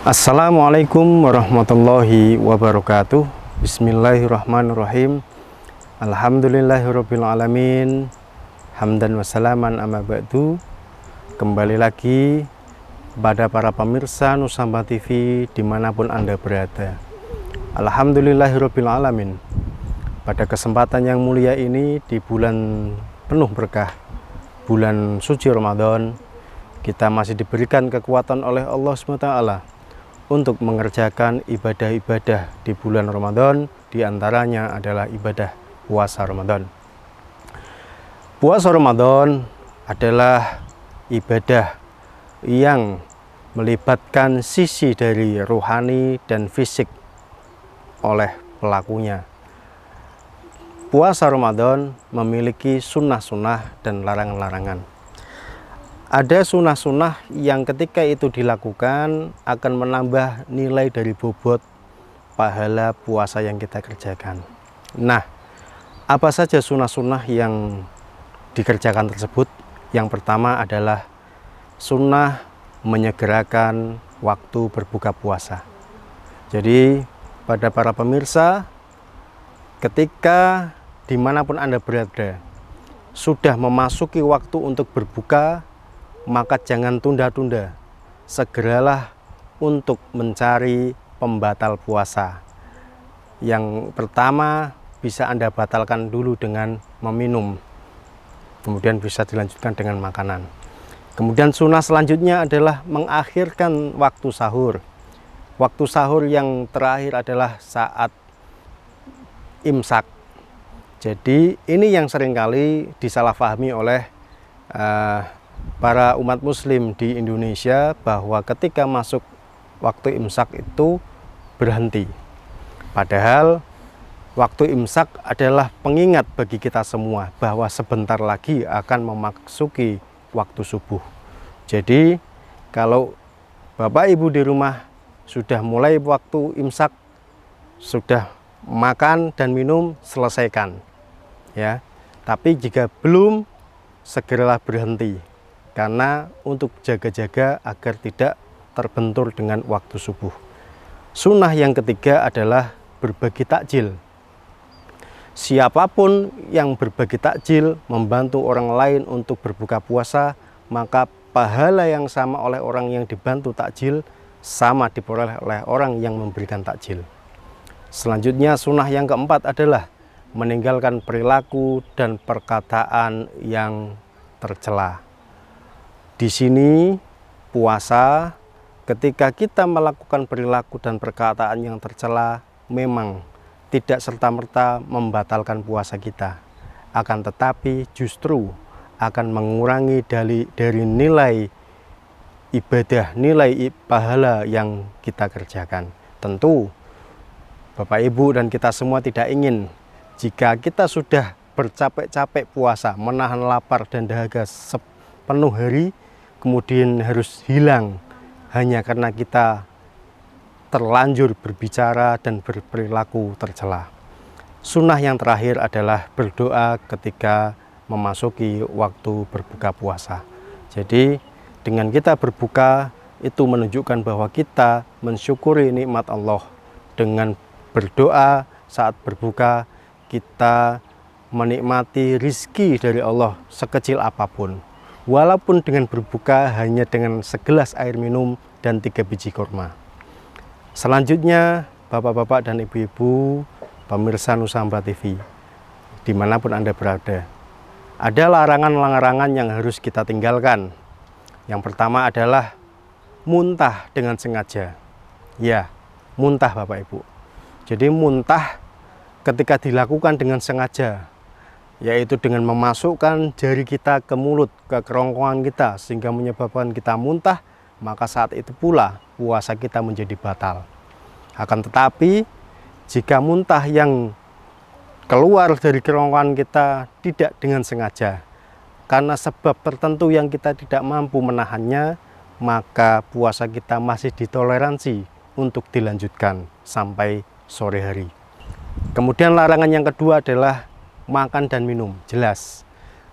Assalamualaikum warahmatullahi wabarakatuh. Bismillahirrahmanirrahim. Alhamdulillahirabbil alamin. Hamdan wa salaman amma ba'du. Kembali lagi pada para pemirsa Nusamba TV dimanapun Anda berada. Alhamdulillahirabbil alamin. Pada kesempatan yang mulia ini, di bulan penuh berkah, bulan suci Ramadan, kita masih diberikan kekuatan oleh Allah SWT untuk mengerjakan ibadah-ibadah di bulan Ramadan. Di antaranya adalah ibadah puasa Ramadan. Puasa Ramadan adalah ibadah yang melibatkan sisi dari rohani dan fisik oleh pelakunya. Puasa Ramadan memiliki sunnah-sunnah dan larangan-larangan. Ada sunnah-sunnah yang ketika itu dilakukan akan menambah nilai dari bobot pahala puasa yang kita kerjakan. Nah, apa saja sunnah-sunnah yang dikerjakan tersebut? Yang pertama adalah sunnah menyegerakan waktu berbuka puasa. Jadi pada para pemirsa, ketika dimanapun Anda berada sudah memasuki waktu untuk berbuka, maka jangan tunda-tunda, segeralah untuk mencari pembatal puasa. Yang pertama bisa Anda batalkan dulu dengan meminum, kemudian bisa dilanjutkan dengan makanan. Kemudian sunnah selanjutnya adalah mengakhirkan waktu sahur. Waktu sahur yang terakhir adalah saat imsak. Jadi ini yang seringkali disalahpahami oleh para umat muslim di Indonesia, bahwa ketika masuk waktu imsak itu berhenti. Padahal waktu imsak adalah pengingat bagi kita semua bahwa sebentar lagi akan memasuki waktu subuh. Jadi kalau Bapak Ibu di rumah sudah mulai waktu imsak, sudah makan dan minum, selesaikan ya. Tapi jika belum, segeralah berhenti, karena untuk jaga-jaga agar tidak terbentur dengan waktu subuh. Sunnah yang ketiga adalah berbagi takjil. Siapapun yang berbagi takjil, membantu orang lain untuk berbuka puasa, maka pahala yang sama oleh orang yang dibantu takjil sama diperoleh oleh orang yang memberikan takjil. Selanjutnya sunnah yang keempat adalah meninggalkan perilaku dan perkataan yang tercela. Di sini puasa, ketika kita melakukan perilaku dan perkataan yang tercela, memang tidak serta-merta membatalkan puasa kita, akan tetapi justru akan mengurangi dari nilai ibadah, nilai pahala yang kita kerjakan. Tentu Bapak Ibu dan kita semua tidak ingin jika kita sudah bercapek-capek puasa, menahan lapar dan dahaga sepenuh hari, kemudian harus hilang hanya karena kita terlanjur berbicara dan berperilaku tercela. Sunnah yang terakhir adalah berdoa ketika memasuki waktu berbuka puasa. Jadi dengan kita berbuka itu menunjukkan bahwa kita mensyukuri nikmat Allah. Dengan berdoa saat berbuka, kita menikmati rizki dari Allah sekecil apapun. Walaupun dengan berbuka hanya dengan segelas air minum dan 3 biji kurma. Selanjutnya, Bapak-bapak dan Ibu-ibu pemirsa Nusamba TV dimanapun Anda berada, ada larangan-larangan yang harus kita tinggalkan. Yang pertama adalah muntah dengan sengaja. Ya, muntah Bapak Ibu. Jadi muntah ketika dilakukan dengan sengaja, yaitu dengan memasukkan jari kita ke mulut, ke kerongkongan kita, sehingga menyebabkan kita muntah, maka saat itu pula puasa kita menjadi batal. Akan tetapi jika muntah yang keluar dari kerongkongan kita tidak dengan sengaja, karena sebab tertentu yang kita tidak mampu menahannya, maka puasa kita masih ditoleransi untuk dilanjutkan sampai sore hari. Kemudian larangan yang kedua adalah makan dan minum. Jelas,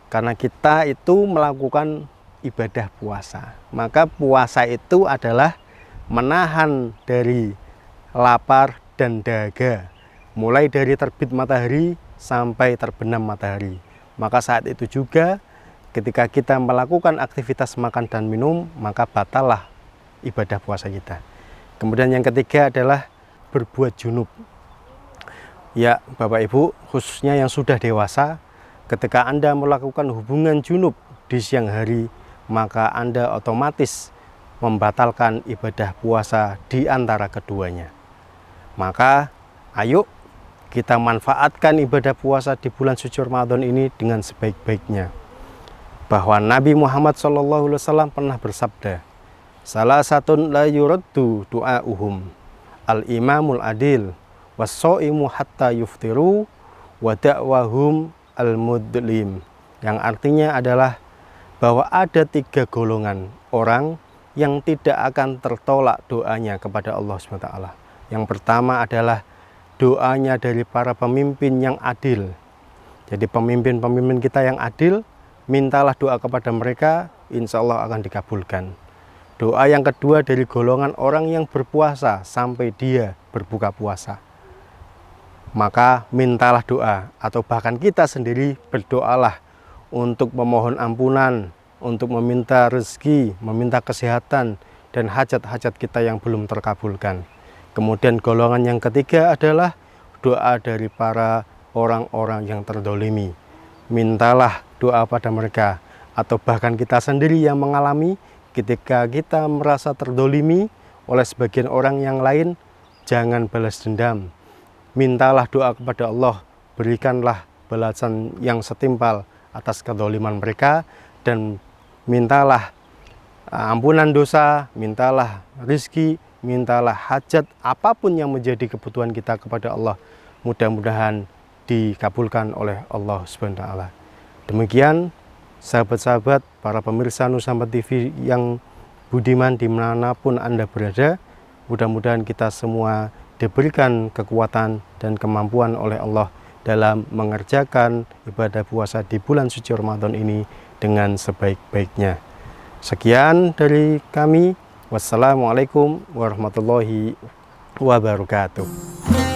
karena kita itu melakukan ibadah puasa, maka puasa itu adalah menahan dari lapar dan dahaga, mulai dari terbit matahari sampai terbenam matahari. Maka saat itu juga ketika kita melakukan aktivitas makan dan minum, maka batallah ibadah puasa kita. Kemudian yang ketiga adalah berbuat junub. Ya Bapak Ibu, khususnya yang sudah dewasa, ketika Anda melakukan hubungan junub di siang hari, maka Anda otomatis membatalkan ibadah puasa di antara keduanya. Maka ayo kita manfaatkan ibadah puasa di bulan suci Ramadan ini dengan sebaik-baiknya. Bahwa Nabi Muhammad SAW pernah bersabda, salah satun la yuraddu du'a'uhum al-imamul adil was-so'imu hatta yuftiru wa da'wahum al-mudlim. Yang artinya adalah bahwa ada 3 golongan orang yang tidak akan tertolak doanya kepada Allah SWT. Yang pertama adalah doanya dari para pemimpin yang adil. Jadi pemimpin-pemimpin kita yang adil, mintalah doa kepada mereka, insya Allah akan dikabulkan. Doa yang kedua dari golongan orang yang berpuasa sampai dia berbuka puasa. Maka mintalah doa, atau bahkan kita sendiri berdoalah untuk memohon ampunan, untuk meminta rezeki, meminta kesehatan, dan hajat-hajat kita yang belum terkabulkan. Kemudian golongan yang ketiga adalah doa dari para orang-orang yang terdolimi. Mintalah doa pada mereka, atau bahkan kita sendiri yang mengalami ketika kita merasa terdolimi oleh sebagian orang yang lain, jangan balas dendam. Mintalah doa kepada Allah, berikanlah balasan yang setimpal atas kedoliman mereka, dan mintalah ampunan dosa, mintalah rizki, mintalah hajat, apapun yang menjadi kebutuhan kita kepada Allah, mudah-mudahan dikabulkan oleh Allah SWT. Demikian sahabat-sahabat, para pemirsa Nusantara TV yang budiman dimanapun Anda berada, mudah-mudahan kita semua diberikan kekuatan dan kemampuan oleh Allah dalam mengerjakan ibadah puasa di bulan suci Ramadan ini dengan sebaik-baiknya. Sekian dari kami. Wassalamualaikum warahmatullahi wabarakatuh.